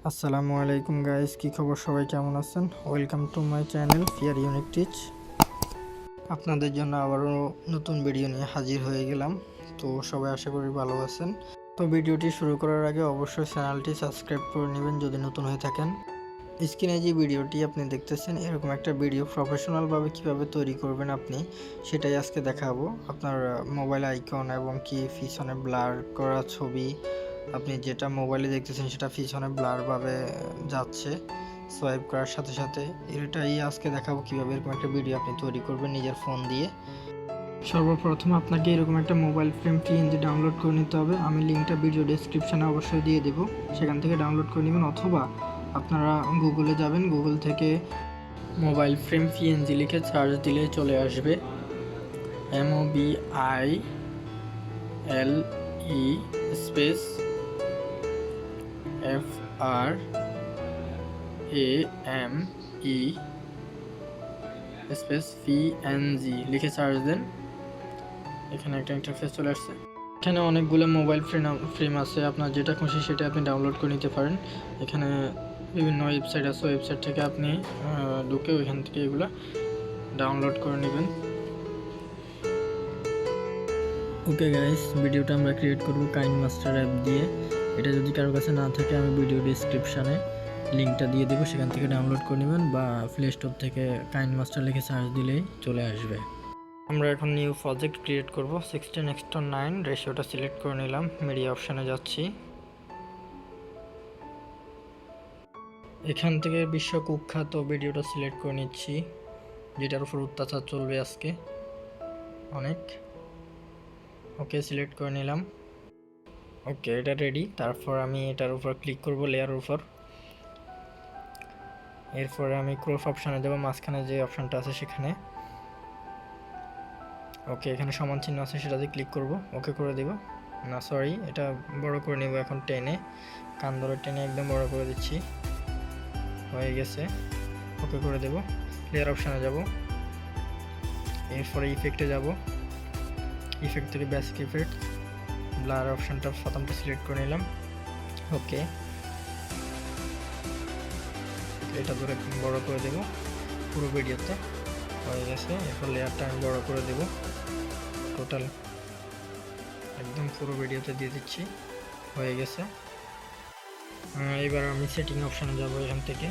আসসালামু আলাইকুম গাইস, কি খবর? সবাই কেমন আছেন? Welcome to my channel PRUnique teach. আপনাদের জন্য আবারও নতুন ভিডিও নিয়ে হাজির হয়ে গেলাম। তো সবাই আশা করি ভালো আছেন। তো ভিডিওটি শুরু করার আগে অবশ্যই চ্যানেলটি সাবস্ক্রাইব করে নেবেন যদি নতুন হয়ে থাকেন। স্ক্রিনে যে ভিডিওটি আপনি দেখতেছেন, এরকম একটা ভিডিও প্রফেশনালভাবে কিভাবে তৈরি করবেন আপনি, সেটাই আজকে দেখাবো। আপনার মোবাইল আইকন এবং কি পিছনে ব্লার করা ছবি, আপনি যেটা মোবাইলে দেখতেছেন সেটা পিছনে ব্লারভাবে যাচ্ছে সোয়াইপ করার সাথে সাথে, এটাই আজকে দেখাবো কিভাবে এরকম একটা ভিডিও আপনি তৈরি করবেন নিজের ফোন দিয়ে। সর্বপ্রথম আপনাকে এরকম একটা মোবাইল ফ্রেম PNG ডাউনলোড করে নিতে হবে। আমি লিঙ্কটা ভিডিও ডেসক্রিপশানে অবশ্যই দিয়ে দেবো, সেখান থেকে ডাউনলোড করে নেবেন। অথবা আপনারা গুগলে যাবেন, গুগল থেকে মোবাইল ফ্রেম PNG লিখে সার্চ দিলে চলে আসবে। MOBILE space FRAME space PNG লিখে সার্চ দেন। এখানে একটা ইন্টারফেস চলে আসছে। এখানে অনেকগুলো মোবাইল ফ্রেম আছে, আপনার যেটা খুশি সেটা আপনি ডাউনলোড করে নিতে পারেন। এখানে বিভিন্ন ওয়েবসাইট আছে, ওয়েবসাইট থেকে আপনি ঢুকে ওইখান থেকে এগুলো ডাউনলোড করে নেবেন। ওকে গাইস, ভিডিওটা আমরা ক্রিয়েট করব কাইনমাস্টার অ্যাপ দিয়ে। এটা যদি কারোর কাছে না থাকে আমি ভিডিও ডেসক্রিপশানে লিঙ্কটা দিয়ে দেবো, সেখান থেকে ডাউনলোড করে নেবেন, বা প্লে স্টোর থেকে কাইনমাস্টার লিখে সার্চ দিলেই চলে আসবে। আমরা এখন নিউ প্রজেক্ট ক্রিয়েট করব। 16:9 রেশিওটা সিলেক্ট করে নিলাম, মিডিয়া অপশানে যাচ্ছি। এখান থেকে বিশ্ব কুখ্যাত ভিডিওটা সিলেক্ট করে নিচ্ছি, যেটার উপর অত্যাচার চলবে আজকে অনেক। ওকে, সিলেক্ট করে নিলাম। ওকে, এটা রেডি। তারপর আমি এটার উপর ক্লিক করব, লেয়ারের উপর। এরপরে আমি ক্রপ অপশানে যাব, মাঝখানে যে অপশানটা আছে সেখানে। ওকে, এখানে সমান চিহ্ন আছে, সেটাতে ক্লিক করব, ওকে করে দেব। না সরি, এটা বড় করে নেব এখন, টেনে কান ধরে টেনে একদম বড় করে দিচ্ছি। হয়ে গেছে, ওকে করে দেব। লেয়ার অপশানে যাব, এরপরে ইফেক্টে যাব। ইফেক্ট থেকে বেসিক ইফেক্ট, ব্লার অপশানটা প্রথমটা সিলেক্ট করে নিলাম। ওকে, এটা ধরে বড় করে দেব পুরো ভিডিওতে। হয়ে গেছে, এরপর লেয়ারটা আমি বড় করে দেব, টোটাল একদম পুরো ভিডিওতে দিয়ে দিচ্ছি। হয়ে গেছে। এবার আমি সেটিং অপশানে যাব। এখান থেকে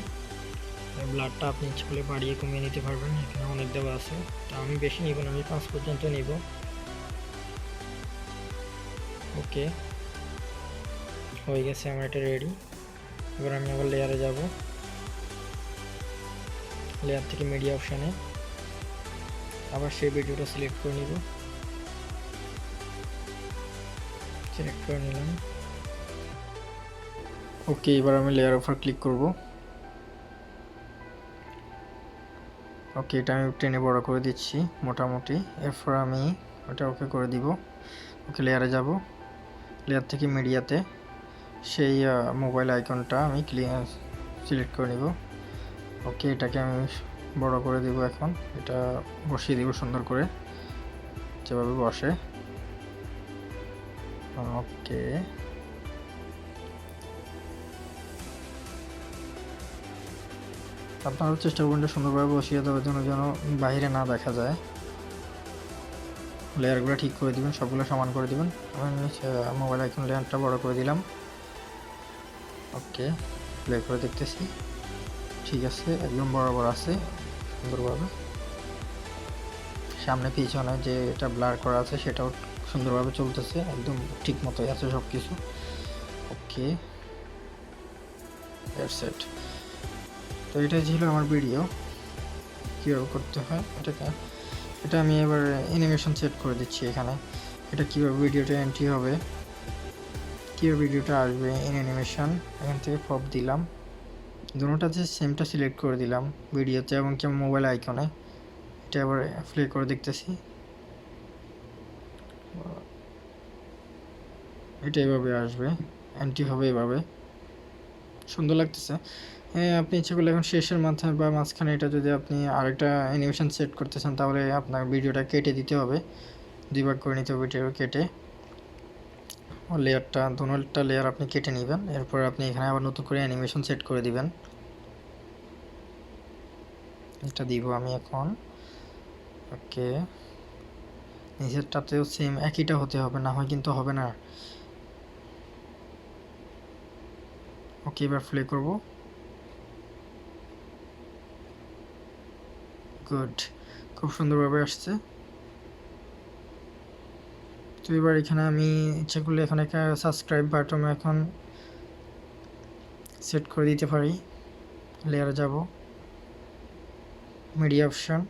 ব্লারটা আপনি ইচ্ছে করলে বাড়িয়ে কমিয়ে নিতে পারবেন, এখানে অনেক দেওয়া আছে। তা আমি বেশি নিব না, আমি 5 পর্যন্ত নিব। ওকে, হয়ে গেছে, আমার এটা রেডি। এবার আমি আবার লেয়ারে যাব, লেয়ার থেকে মিডিয়া অপশানে আবার সেই ভিডিওটা সিলেক্ট করে নিব। সিলেক্ট করে নিলাম। ওকে, এবার আমি লেয়ার উপর ক্লিক করব। ওকে, এটা আমি টেনে বড় করে দিচ্ছি মোটামুটি। এরপর আমি ওটা ওকে করে দিব। ওকে, লেয়ারে যাব, লেয়ার থেকে মিডিয়াতে সেই মোবাইল আইকনটা আমি সিলেক্ট করে নিব। ওকে, এটাকে আমি বড় করে দিব। এখন এটা বসিয়ে দিব সুন্দর করে, যেভাবে বসে। ওকে, আপনারাও চেষ্টা করবেন সুন্দরভাবে বসিয়ে দেওয়ার জন্য, যেন বাইরে না দেখা যায়। লেয়ারগুলো ঠিক করে দিবেন, সবগুলো সমান করে দিবেন। আমি মোবাইল আইকন লেয়ারটা বড় করে দিলাম। ওকে, প্লে করে দেখতেছি, ঠিক আছে, একদম বরাবর আছে সুন্দরভাবে। সামনে পিছনে যে এটা ব্লার করা আছে সেটাও সুন্দরভাবে চলতেছে, একদম ঠিক মতোই আছে সব কিছু। ওকে, সেট। তো এটাই ছিল আমার ভিডিও, কীভাবে করতে হয় এটাকে। এটা আমি এবার অ্যানিমেশন সেট করে দিচ্ছি এখানে। এটা কীভাবে ভিডিওটা এন্ট্রি হবে, কীভাবে ভিডিওটা আসবে ইন অ্যানিমেশন, এখান থেকে পপ দিলাম। দুটোটাতে সেমটা সিলেক্ট করে দিলাম ভিডিওতে এবং কি মোবাইল আইকনে। এটা আবার প্লে করে দেখতেছি, এটা এভাবে আসবে, এন্ট্রি হবে এভাবে, সুন্দর লাগতেছে। হ্যাঁ, আপনি ইচ্ছে করলে এখন শেষের মাথায় বা মাঝখানে এটা যদি আপনি আরেকটা অ্যানিমেশন সেট করতে চান, তাহলে আপনার ভিডিওটা কেটে দিতে হবে, 2 ভাগ করে নিতে হবে ভিডিও কেটে। লেয়ারটা দুটোটা লেয়ার আপনি কেটে নেবেন। এরপর আপনি এখানে আবার নতুন করে অ্যানিমেশন সেট করে দিবেন। এটা দিব আমি এখন। ওকে, নিচেরটাতেও সেম একইটা হতে হবে, না হয় কিন্তু হবে না। ওকে, এবার প্লে করব। গুড, খুব সুন্দরভাবে আসছে। তো এবার এখানে আমি ইচ্ছে করলে এখানে একটা সাবস্ক্রাইব বাটন এখন সেট করে দিতে পারি। লেয়ারে যাব, মিডিয়া অপশন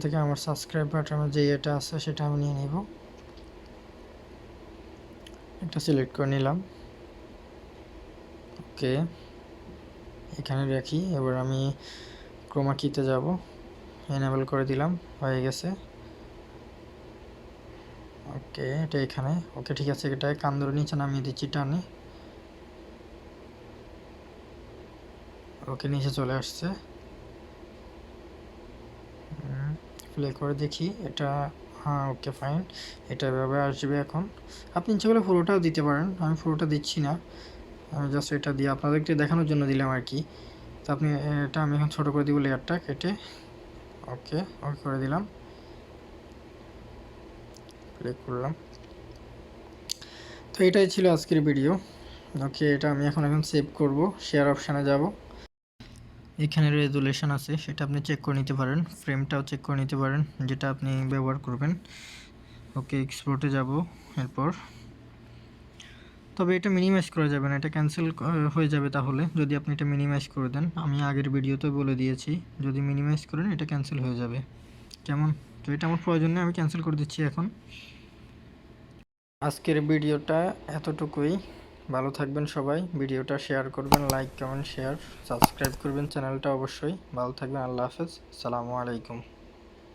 থেকে আমার সাবস্ক্রাইব বাটনের যে এটা আছে সেটা আমি নিয়ে নিব। একটা সিলেক্ট করে নিলাম। ওকে, এখানে রাখি। এবার আমি ক্রোমা কিতে যাব, এনেবল করে দিলাম, হয়ে গেছে। ওকে, এটা এখানে। ওকে, ঠিক আছে, এটা কান ধরে নিচে নামিয়ে দিচ্ছি টানে। ওকে, নিচে চলে আসছে। প্লে করে দেখি এটা। হ্যাঁ, ওকে ফাইন, এটা এভাবে আসবে। এখন আপনি ইচ্ছে করলে পুরোটাও দিতে পারেন, আমি পুরোটা দিচ্ছি না, আমি জাস্ট এটা দিয়ে আপনাদেরকে দেখানোর জন্য দিলাম আর কি। তো আপনি এটা আমি এখন ছোটো করে দিব লেয়ারটা কেটে। ওকে, ওকে করে দিলাম, প্লে করলাম। তো এটাই ছিল আজকের ভিডিও। ওকে, এটা আমি এখন সেভ করব, শেয়ার অপশানে যাব। এখানে রেজুলেশন আছে, সেটা আপনি চেক করে নিতে পারেন, ফ্রেমটাও চেক করে নিতে পারেন যেটা আপনি ব্যবহার করবেন। ওকে, এক্সপোর্টে যাব। এরপর তবে এটা মিনিমাইজ করা যাবে না, এটা ক্যান্সেল হয়ে যাবে তাহলে যদি আপনি এটা মিনিমাইজ করে দেন। আমি আগের ভিডিওতে বলে দিয়েছি, যদি মিনিমাইজ করেন এটা ক্যান্সেল হয়ে যাবে। কেমন? তো এটা আমার প্রয়োজন নেই, আমি ক্যান্সেল করে দিচ্ছি এখন। আজকের ভিডিওটা এতটুকুই। ভালো থাকবেন সবাই, ভিডিওটা শেয়ার করবেন, লাইক কমেন্ট শেয়ার সাবস্ক্রাইব করবেন চ্যানেলটা অবশ্যই। ভালো থাকবেন, আল্লাহ হাফেজ, আসসালামু আলাইকুম।